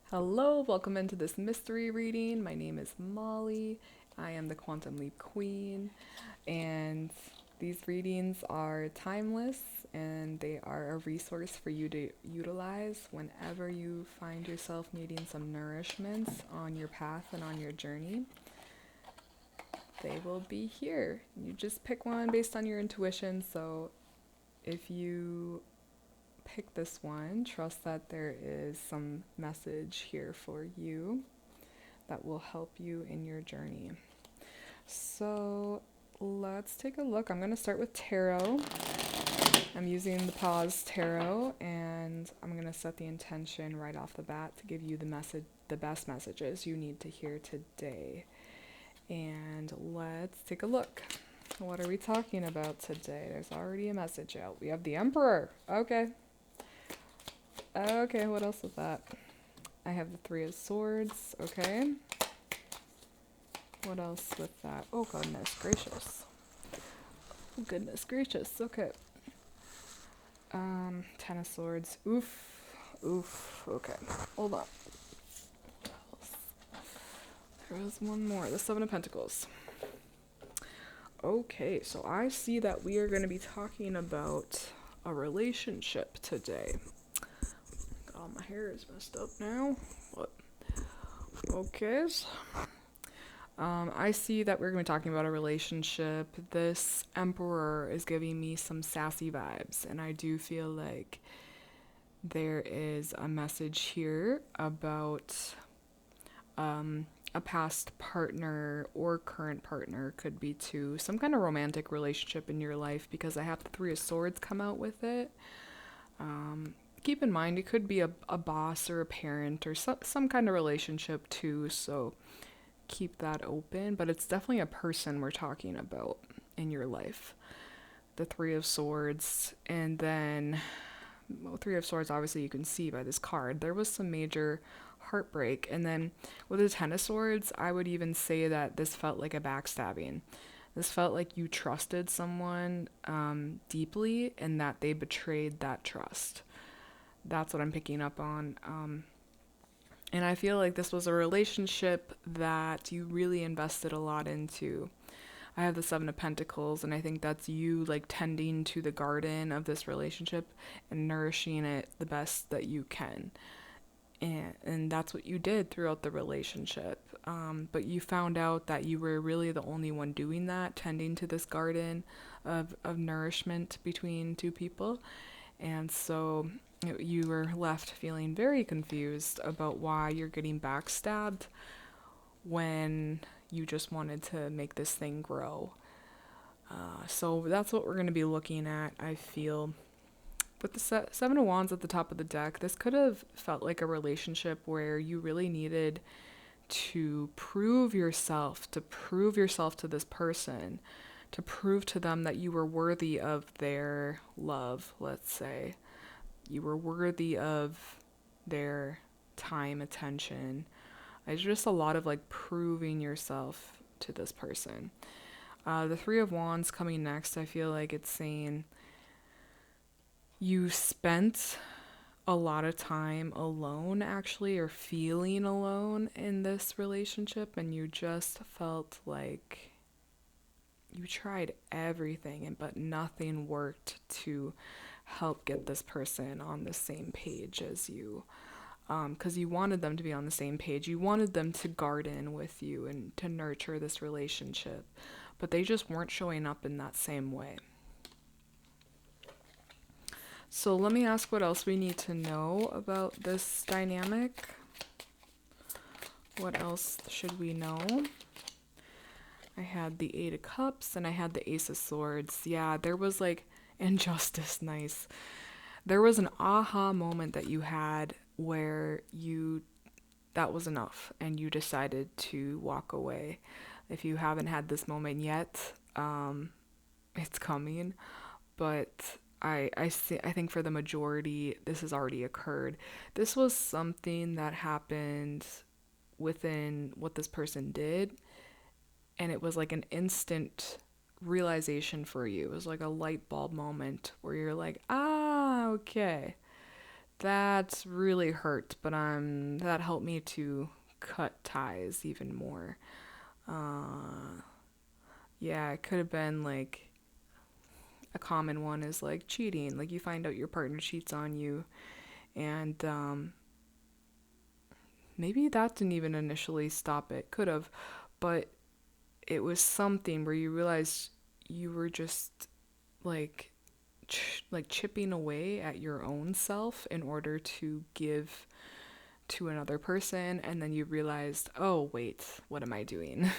Hello, welcome into this mystery reading. My name is Molly. I am the Quantum Leap Queen, and these readings are timeless and they are a resource for you to utilize whenever you find yourself needing some nourishment on your path and on your journey. They will be here. You just pick one based on your intuition, so if you pick this one, trust that there is some message here for you that will help you in your journey. So let's take a look. I'm going to start with tarot. I'm using the pause tarot, and I'm going to set the intention right off the bat to give you the best messages you need to hear today. And let's take a look. What are we talking about today? There's already a message out. We have the Emperor. Okay, what else is that? I have the Three of Swords. Okay. What else with that? Oh, goodness gracious. Goodness gracious. Okay. Ten of Swords. Oof. Okay. Hold on. There was one more. The Seven of Pentacles. Okay, so I see that we are going to be talking about a relationship today. God, my hair is messed up now. What? Okay. I see that we're going to be talking about a relationship. This Emperor is giving me some sassy vibes, and I do feel like there is a message here about a past partner or current partner, could be too, some kind of romantic relationship in your life, because I have the Three of Swords come out with it. Keep in mind, it could be a boss or a parent or some kind of relationship too, so keep that open, but it's definitely a person we're talking about in your life. The Three of Swords, and then Three of Swords, obviously you can see by this card, there was some major heartbreak. And then with the Ten of Swords, I would even say that this felt like a backstabbing. This felt like you trusted someone deeply and that they betrayed that trust. That's what I'm picking up on. And I feel like this was a relationship that you really invested a lot into. I have the Seven of Pentacles, and I think that's you like tending to the garden of this relationship and nourishing it the best that you can. And that's what you did throughout the relationship. But you found out that you were really the only one doing that, tending to this garden of nourishment between two people. And so you were left feeling very confused about why you're getting backstabbed when you just wanted to make this thing grow. So that's what we're going to be looking at, I feel. With the Seven of Wands at the top of the deck, this could have felt like a relationship where you really needed to prove yourself to this person, to prove to them that you were worthy of their love, let's say. You were worthy of their time, attention. It's just a lot of like proving yourself to this person. The Three of Wands coming next, I feel like it's saying you spent a lot of time alone, actually, or feeling alone in this relationship, and you just felt like you tried everything, but nothing worked to help get this person on the same page as you. Because you wanted them to be on the same page. You wanted them to garden with you and to nurture this relationship, but they just weren't showing up in that same way. So let me ask what else we need to know about this dynamic. What else should we know? I had the Eight of Cups and I had the Ace of Swords. Yeah, there was like injustice, nice. There was an aha moment that you had where that was enough and you decided to walk away. If you haven't had this moment yet, it's coming, but I think for the majority, this has already occurred. This was something that happened within what this person did, and it was like an instant realization for you. It was like a light bulb moment where you're like, okay, that really hurt, but that helped me to cut ties even more. Yeah, it could have been like a common one is like cheating. Like you find out your partner cheats on you, and maybe that didn't even initially stop it. Could have, but it was something where you realized you were just like like chipping away at your own self in order to give to another person, and then you realized, oh wait, what am I doing?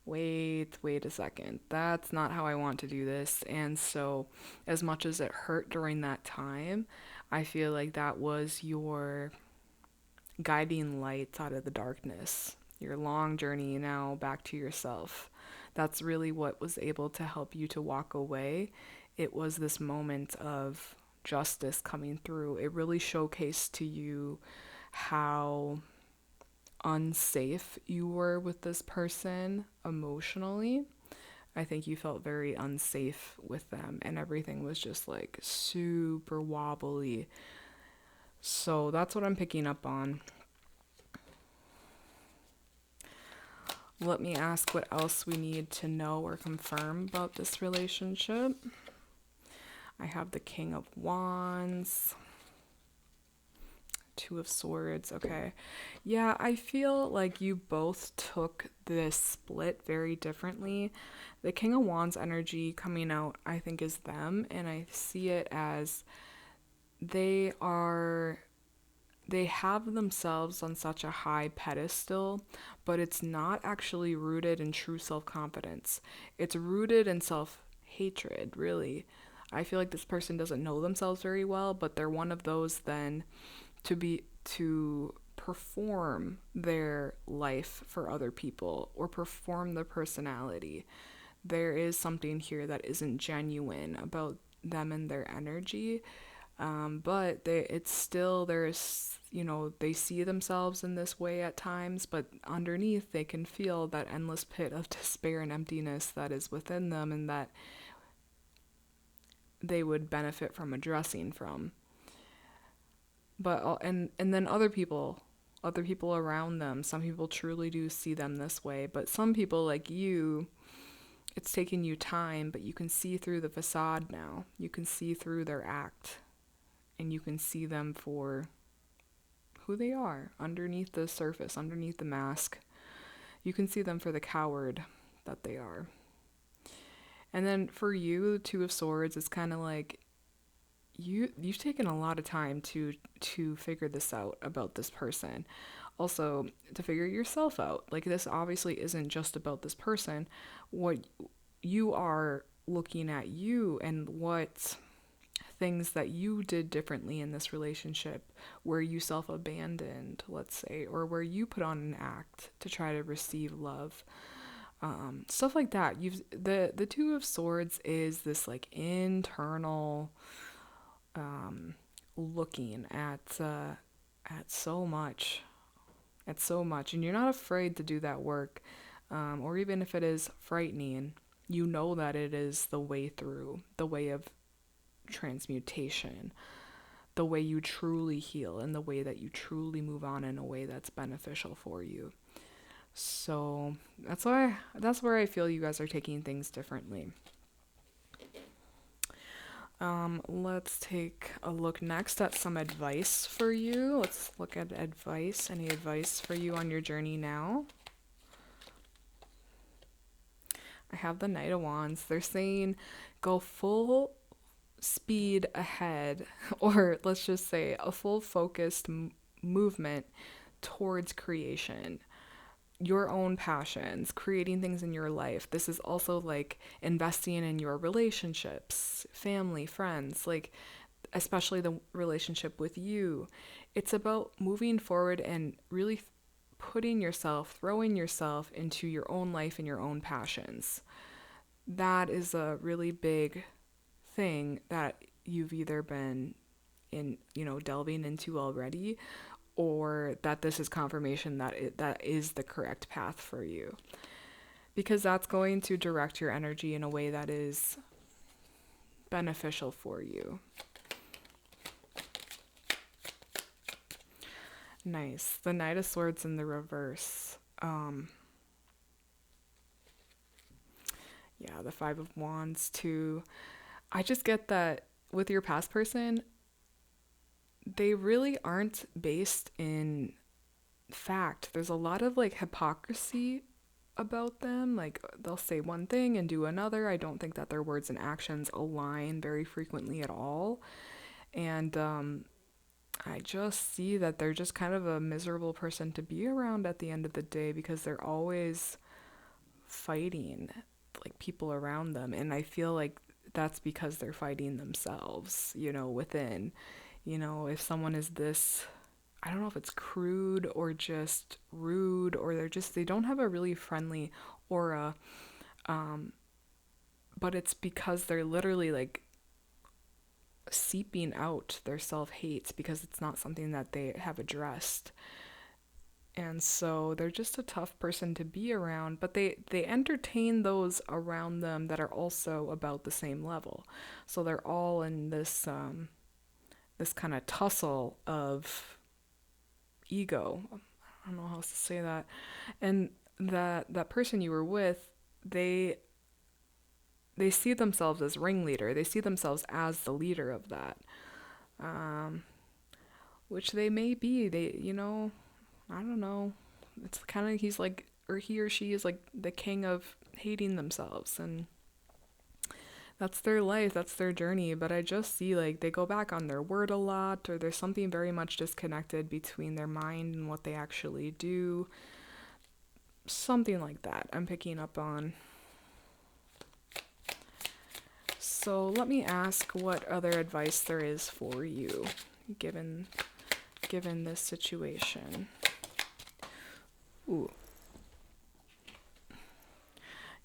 Wait a second, that's not how I want to do this. And so as much as it hurt during that time, I feel like that was your guiding light out of the darkness, your long journey now back to yourself. That's really what was able to help you to walk away. It was this moment of justice coming through. It really showcased to you how unsafe you were with this person emotionally. I think you felt very unsafe with them, and everything was just like super wobbly. So that's what I'm picking up on. Let me ask what else we need to know or confirm about this relationship. I have the King of Wands, Two of Swords. Okay. Yeah, I feel like you both took this split very differently. The King of Wands energy coming out, I think, is them, and I see it as they have themselves on such a high pedestal, but it's not actually rooted in true self-confidence. It's rooted in self-hatred, really. I feel like this person doesn't know themselves very well, but they're one of those then to perform their life for other people or perform their personality. There is something here that isn't genuine about them and their energy. But it's still, there's, they see themselves in this way at times, but underneath they can feel that endless pit of despair and emptiness that is within them, and that they would benefit from addressing from. But and then other people around them, some people truly do see them this way, but some people like you, it's taking you time, but you can see through the facade now. You can see through their act, and you can see them for who they are underneath the surface, underneath the mask. You can see them for the coward that they are. And then for you, the Two of Swords is kind of like you've taken a lot of time to figure this out about this person. Also, to figure yourself out. Like, this obviously isn't just about this person. What you are looking at you and what things that you did differently in this relationship, where you self-abandoned, let's say, or where you put on an act to try to receive love, stuff like that. The Two of Swords is this like internal looking at so much, and you're not afraid to do that work, or even if it is frightening, you know that it is the way through, the way of transmutation, the way you truly heal, and the way that you truly move on in a way that's beneficial for you. So that's where I feel you guys are taking things differently. Let's take a look next at some advice for you. Let's look at advice. Any advice for you on your journey now? I have the Knight of Wands. They're saying go full speed ahead, or let's just say a full focused movement towards creation, your own passions, creating things in your life. This is also like investing in your relationships, family, friends, like especially the relationship with you. It's about moving forward and really throwing yourself into your own life and your own passions. That is a really big thing that you've either been delving into already, or that this is confirmation that is the correct path for you, because that's going to direct your energy in a way that is beneficial for you. Nice. The Knight of Swords in the reverse. Yeah, the Five of Wands too. I just get that with your past person, they really aren't based in fact. There's a lot of like hypocrisy about them. Like they'll say one thing and do another. I don't think that their words and actions align very frequently at all. And I just see that they're just kind of a miserable person to be around at the end of the day because they're always fighting like people around them. And I feel like that's because they're fighting themselves, within. If someone is this, I don't know if it's crude or just rude, or they don't have a really friendly aura. Um, but it's because they're literally like seeping out their self-hate because it's not something that they have addressed. And so they're just a tough person to be around, but they entertain those around them that are also about the same level. So they're all in this kind of tussle of ego. I don't know how else to say that. And that person you were with, they see themselves as ringleader. They see themselves as the leader of that, um, which they may be. I don't know. It's kind of he's like, or he or she is like the king of hating themselves, and that's their life, that's their journey. But I just see like they go back on their word a lot, or there's something very much disconnected between their mind and what they actually do. Something like that I'm picking up on. So let me ask what other advice there is for you, given this situation. Ooh.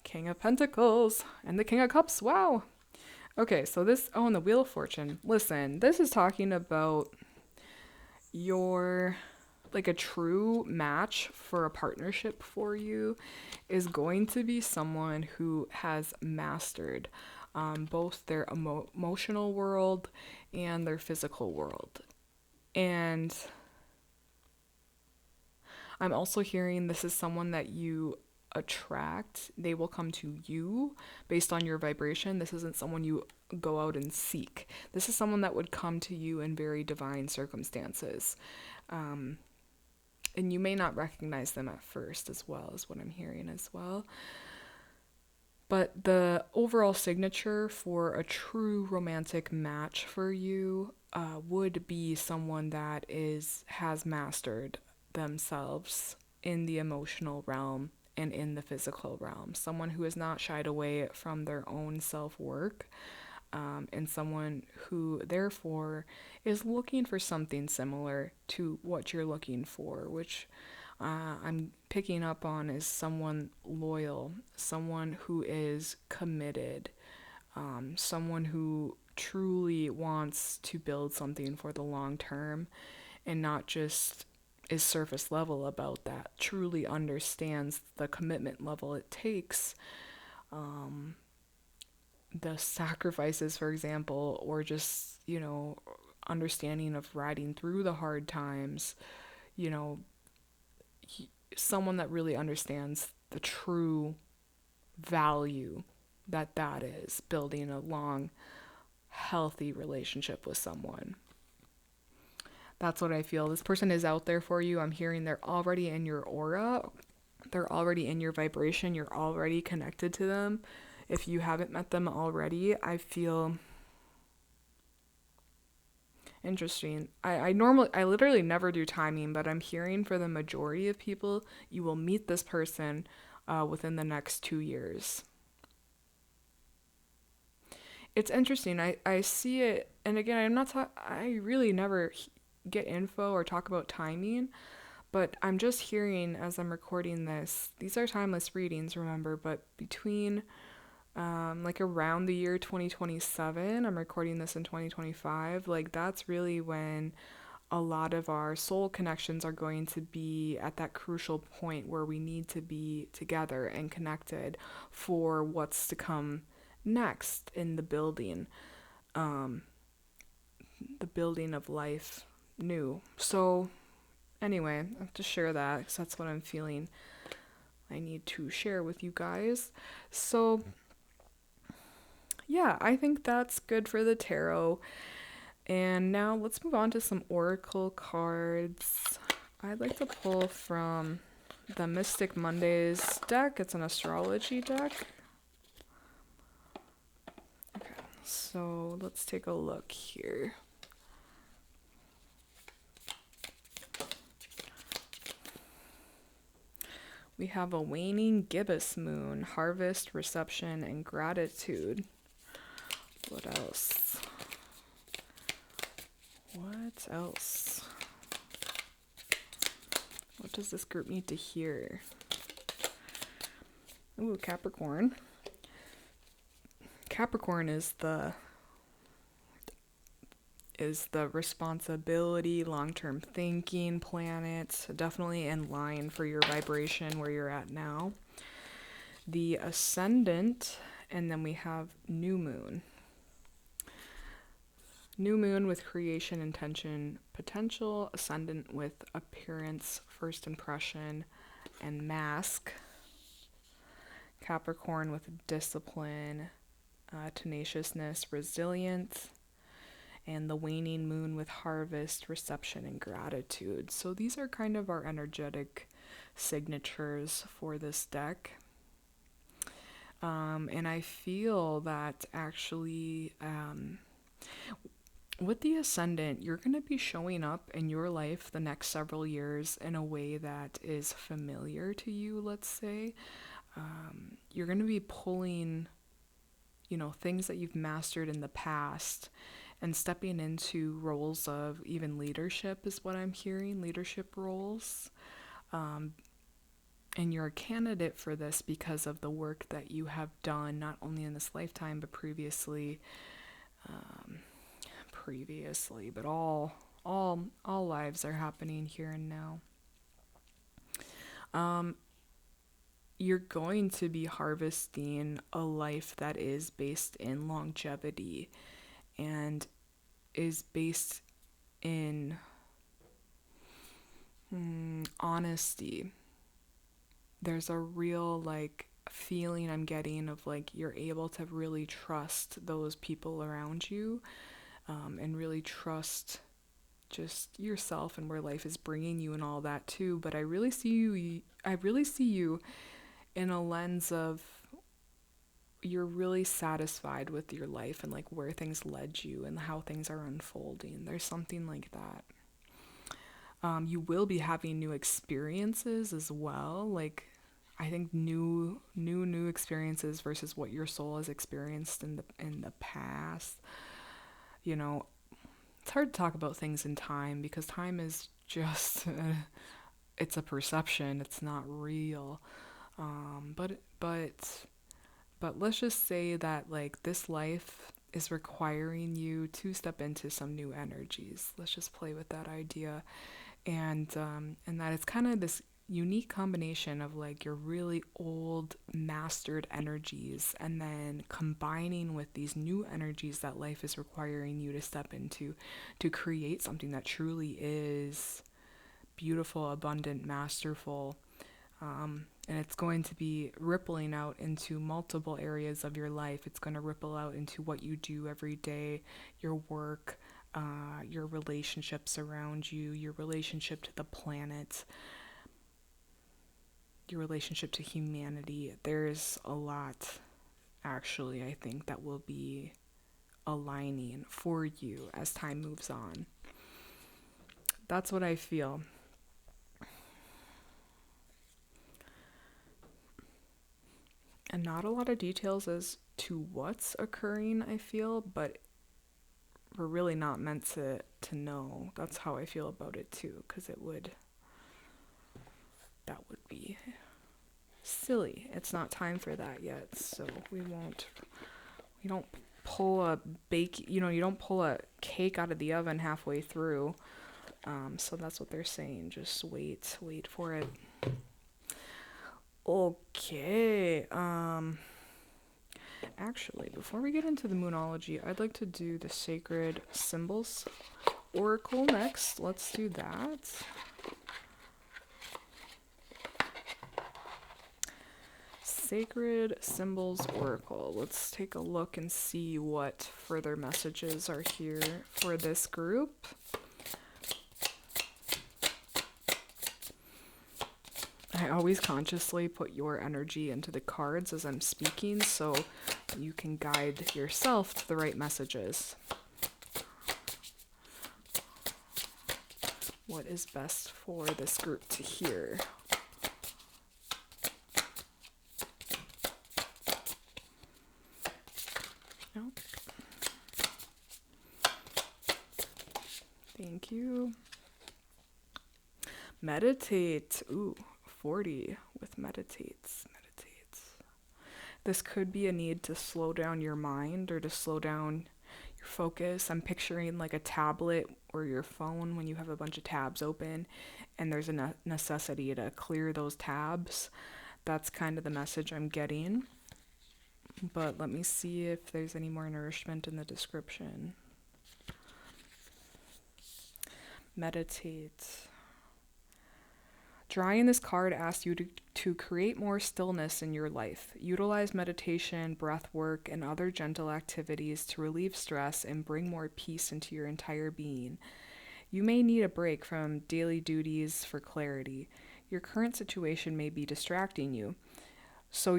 King of Pentacles and the King of Cups. Wow. Okay, so and the Wheel of Fortune. Listen, this is talking about your, like, a true match for a partnership for you is going to be someone who has mastered both their emotional world and their physical world. And I'm also hearing this is someone that you attract. They will come to you based on your vibration. This isn't someone you go out and seek. This is someone that would come to you in very divine circumstances. And you may not recognize them at first, as well as what I'm hearing as well. But the overall signature for a true romantic match for you would be someone that has mastered themselves in the emotional realm and in the physical realm. Someone who has not shied away from their own self-work, and someone who therefore is looking for something similar to what you're looking for, which I'm picking up on is someone loyal, someone who is committed, someone who truly wants to build something for the long term and not just is surface level about that, truly understands the commitment level it takes, the sacrifices, for example, or just, understanding of riding through the hard times, you know, someone that really understands the true value that is building a long, healthy relationship with someone. That's what I feel. This person is out there for you. I'm hearing they're already in your aura. They're already in your vibration. You're already connected to them. If you haven't met them already, I feel interesting. I literally never do timing, but I'm hearing for the majority of people, you will meet this person within the next 2 years. It's interesting. I see it, and again, I really never get info or talk about timing, but I'm just hearing as I'm recording this. These are timeless readings, remember, but between like around the year 2027, I'm recording this in 2025, like that's really when a lot of our soul connections are going to be at that crucial point where we need to be together and connected for what's to come next in the building of life new. So Anyway, I have to share that because that's what I'm feeling I need to share with you guys. So, yeah, I think that's good for the tarot. And now let's move on to some oracle cards. I'd like to pull from the Mystic Mondays deck. It's an astrology deck. Okay, so let's take a look here. We have a waning gibbous moon, harvest, reception, and gratitude. What else? What else? What does this group need to hear? Ooh, Capricorn. Capricorn is the responsibility, long-term thinking planet, definitely in line for your vibration where you're at now. The ascendant, and then we have new moon. New moon with creation, intention, potential. Ascendant with appearance, first impression, and mask. Capricorn with discipline, tenaciousness, resilience. And the waning moon with harvest, reception, and gratitude. So these are kind of our energetic signatures for this deck. And I feel that actually with the ascendant, you're going to be showing up in your life the next several years in a way that is familiar to you, let's say. You're going to be pulling, things that you've mastered in the past and stepping into roles of even leadership is what I'm hearing, leadership roles. And you're a candidate for this because of the work that you have done, not only in this lifetime, but previously, but all lives are happening here and now. You're going to be harvesting a life that is based in longevity and is based in honesty. There's a real feeling I'm getting of you're able to really trust those people around you, and really trust just yourself and where life is bringing you and all that too. But I really see you in a lens of you're really satisfied with your life and where things led you and how things are unfolding. There's something like that. You will be having new experiences as well. I think new experiences versus what your soul has experienced in the past. It's hard to talk about things in time because time is just it's a perception. It's not real. But let's just say that this life is requiring you to step into some new energies. Let's just play with that idea, and that it's kind of this unique combination of your really old mastered energies and then combining with these new energies that life is requiring you to step into to create something that truly is beautiful, abundant, masterful. And it's going to be rippling out into multiple areas of your life. It's going to ripple out into what you do every day, your work, your relationships around you, your relationship to the planet, your relationship to humanity. There's a lot, actually, I think, that will be aligning for you as time moves on. That's what I feel. And not a lot of details as to what's occurring, I feel, but we're really not meant to know. That's how I feel about it too, because that would be silly. It's not time for that yet, so we don't pull a you don't pull a cake out of the oven halfway through. So that's what they're saying. Just wait for it. Okay. Actually, before we get into the Moonology, I'd like to do the Sacred Symbols Oracle next. Let's do that. Sacred Symbols Oracle. Let's take a look and see what further messages are here for this group. I always consciously put your energy into the cards as I'm speaking so you can guide yourself to the right messages. What is best for this group to hear? Nope. Thank you. Meditate. Ooh, 40 with meditates. This could be a need to slow down your mind or to slow down your focus. I'm picturing like a tablet or your phone when you have a bunch of tabs open and there's a necessity to clear those tabs. That's kind of the message I'm getting. But let me see if there's any more nourishment in the description. Meditate. Drawing this card asks you to create more stillness in your life. Utilize meditation, breath work, and other gentle activities to relieve stress and bring more peace into your entire being. You may need a break from daily duties for clarity. Your current situation may be distracting you. So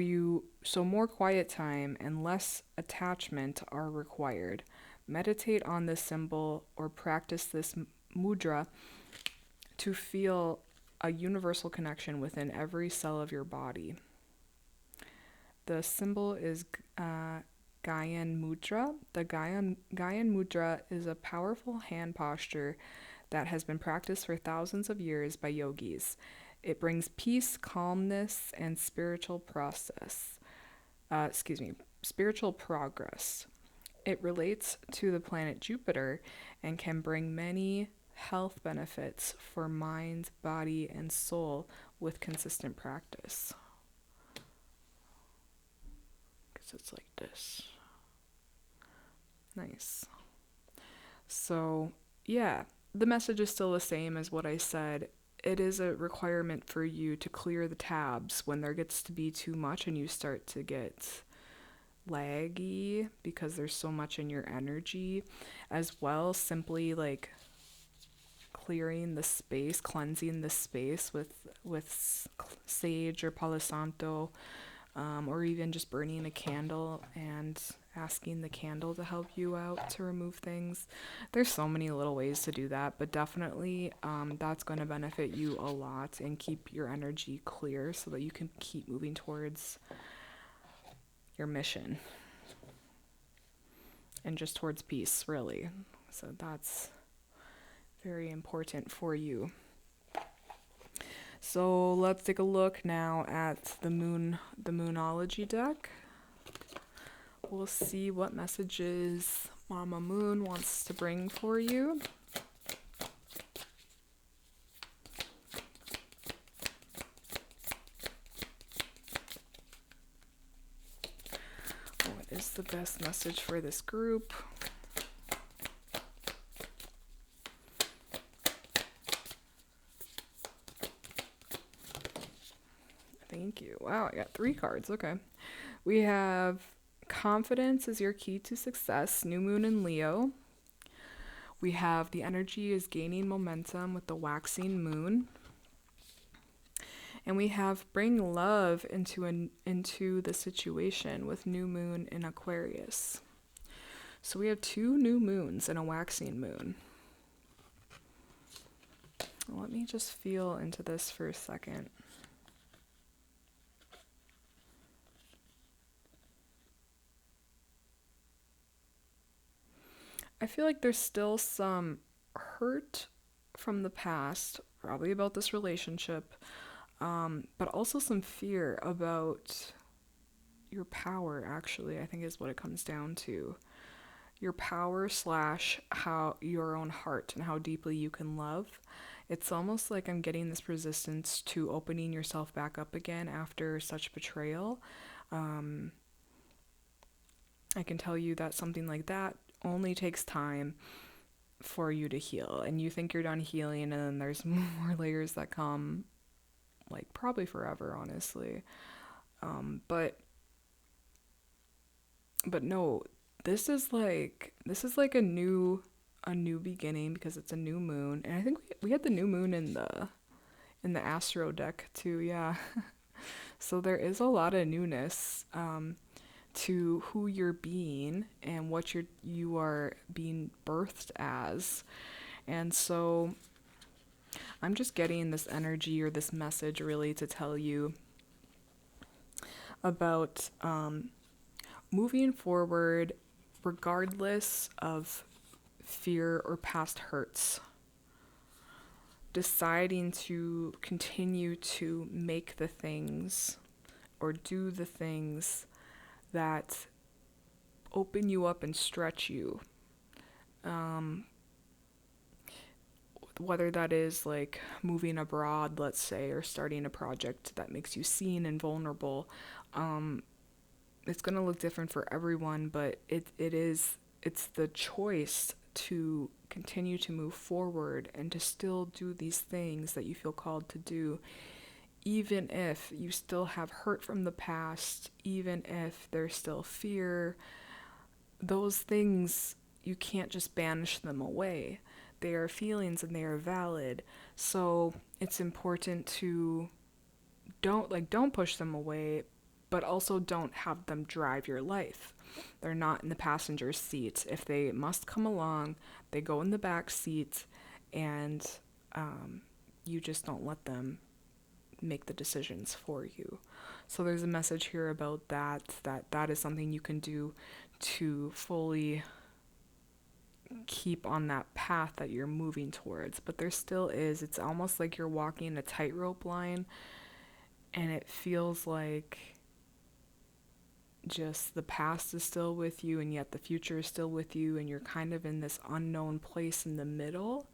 more quiet time and less attachment are required. Meditate on this symbol or practice this mudra to feel a universal connection within every cell of your body. The symbol is Gyan Mudra. The Gyan Mudra is a powerful hand posture that has been practiced for thousands of years by yogis. It brings peace, calmness, and spiritual progress. It relates to the planet Jupiter and can bring many health benefits for mind, body, and soul with consistent practice. Because it's like this. Nice. So, yeah, the message is still the same as what I said. It is a requirement for you to clear the tabs when there gets to be too much and you start to get laggy because there's so much in your energy as well. Simply like clearing the space, cleansing the space with sage or Palo Santo, or even just burning a candle and asking the candle to help you out to remove things. There's so many little ways to do that, but definitely that's going to benefit you a lot and keep your energy clear so that you can keep moving towards your mission and just towards peace, really. So that's very important for you. So let's take a look now at the Moonology deck. We'll see what messages Mama Moon wants to bring for you. What is the best message for this group? Thank you. Wow, I got 3 cards. Okay. We have confidence is your key to success, new moon in Leo. We have the energy is gaining momentum with the waxing moon. And we have bring love into the situation with new moon in Aquarius. So we have 2 new moons and a waxing moon. Let me just feel into this for a second. I feel like there's still some hurt from the past, probably about this relationship, but also some fear about your power, actually, I think is what it comes down to. Your power / how your own heart and how deeply you can love. It's almost like I'm getting this resistance to opening yourself back up again after such betrayal. I can tell you that something like that only takes time, for you to heal, and you think you're done healing, and then there's more layers that come, like probably forever, honestly. But no, this is like a new beginning, because it's a new moon, and I think we had the new moon in the astro deck too. Yeah. So there is a lot of newness to who you're being and what you are being birthed as. And so I'm just getting this energy or this message really to tell you about moving forward regardless of fear or past hurts. Deciding to continue to make the things or do the things that open you up and stretch you. Whether that is like moving abroad, let's say, or starting a project that makes you seen and vulnerable. It's going to look different for everyone, but it's the choice to continue to move forward and to still do these things that you feel called to do, even if you still have hurt from the past, even if there's still fear. Those things, you can't just banish them away. They are feelings and they are valid. So it's important to don't push them away, but also don't have them drive your life. They're not in the passenger seat. If they must come along, they go in the back seat, and you just don't let them make the decisions for you. So there's a message here about that is something you can do to fully keep on that path that you're moving towards. But there still is, it's almost like you're walking a tightrope line, and it feels like just the past is still with you, and yet the future is still with you, and you're kind of in this unknown place in the middle,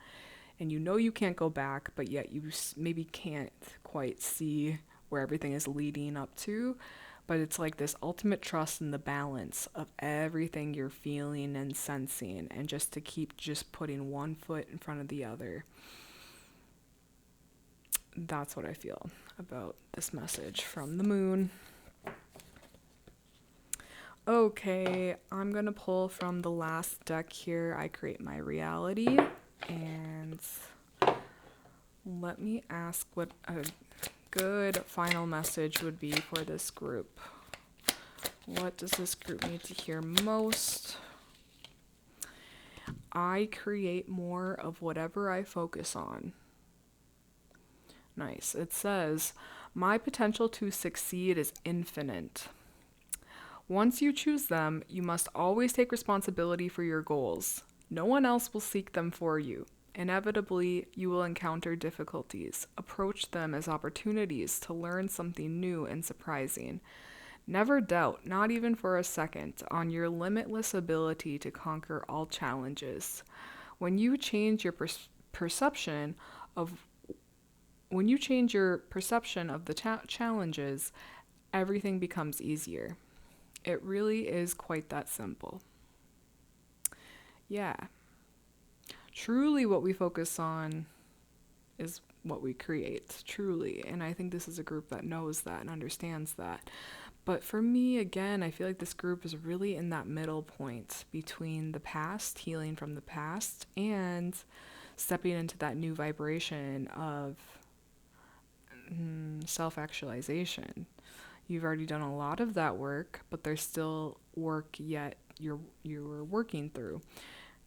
and you know you can't go back, but yet you maybe can't quite see where everything is leading up to. But it's like this ultimate trust in the balance of everything you're feeling and sensing, and just to keep just putting one foot in front of the other. That's what I feel about this message from the moon. Okay, I'm going to pull from the last deck here. I create my reality, and let me ask what a good final message would be for this group. What does this group need to hear most? I create more of whatever I focus on. Nice. It says, my potential to succeed is infinite. Once you choose them, you must always take responsibility for your goals. No one else will seek them for you. Inevitably, you will encounter difficulties. Approach them as opportunities to learn something new and surprising. Never doubt, not even for a second, on your limitless ability to conquer all challenges. When you change your perception of the challenges, everything becomes easier. It really is quite that simple. Yeah. Truly what we focus on is what we create, truly. And I think this is a group that knows that and understands that. But for me, again, I feel like this group is really in that middle point between the past, healing from the past, and stepping into that new vibration of self-actualization. You've already done a lot of that work, but there's still work yet you're working through.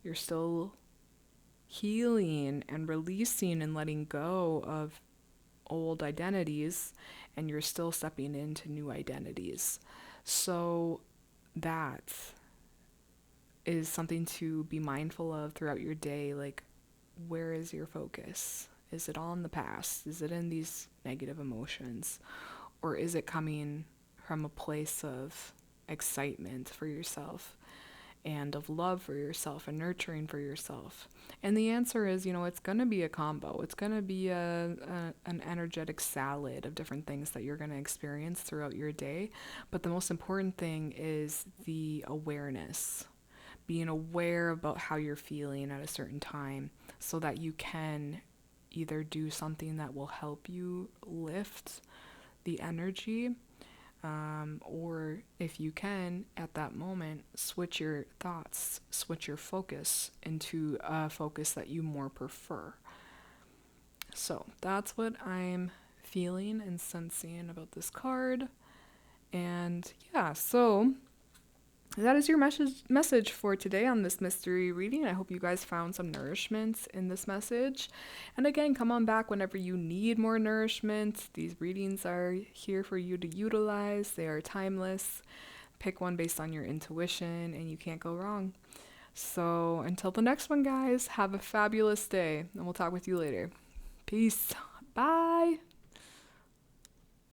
You're still healing and releasing and letting go of old identities, and you're still stepping into new identities. So that is something to be mindful of throughout your day. Like, where is your focus? Is it all in the past? Is it in these negative emotions? Or is it coming from a place of excitement for yourself and of love for yourself and nurturing for yourself? And the answer is, it's going to be a combo. It's going to be an energetic salad of different things that you're going to experience throughout your day. But the most important thing is the awareness, being aware about how you're feeling at a certain time so that you can either do something that will help you lift the energy, or if you can, at that moment, switch your thoughts, switch your focus into a focus that you more prefer. So that's what I'm feeling and sensing about this card. And yeah, so that is your message for today on this mystery reading. I hope you guys found some nourishment in this message. And again, come on back whenever you need more nourishment. These readings are here for you to utilize. They are timeless. Pick one based on your intuition, and you can't go wrong. So until the next one, guys, have a fabulous day, and we'll talk with you later. Peace. Bye.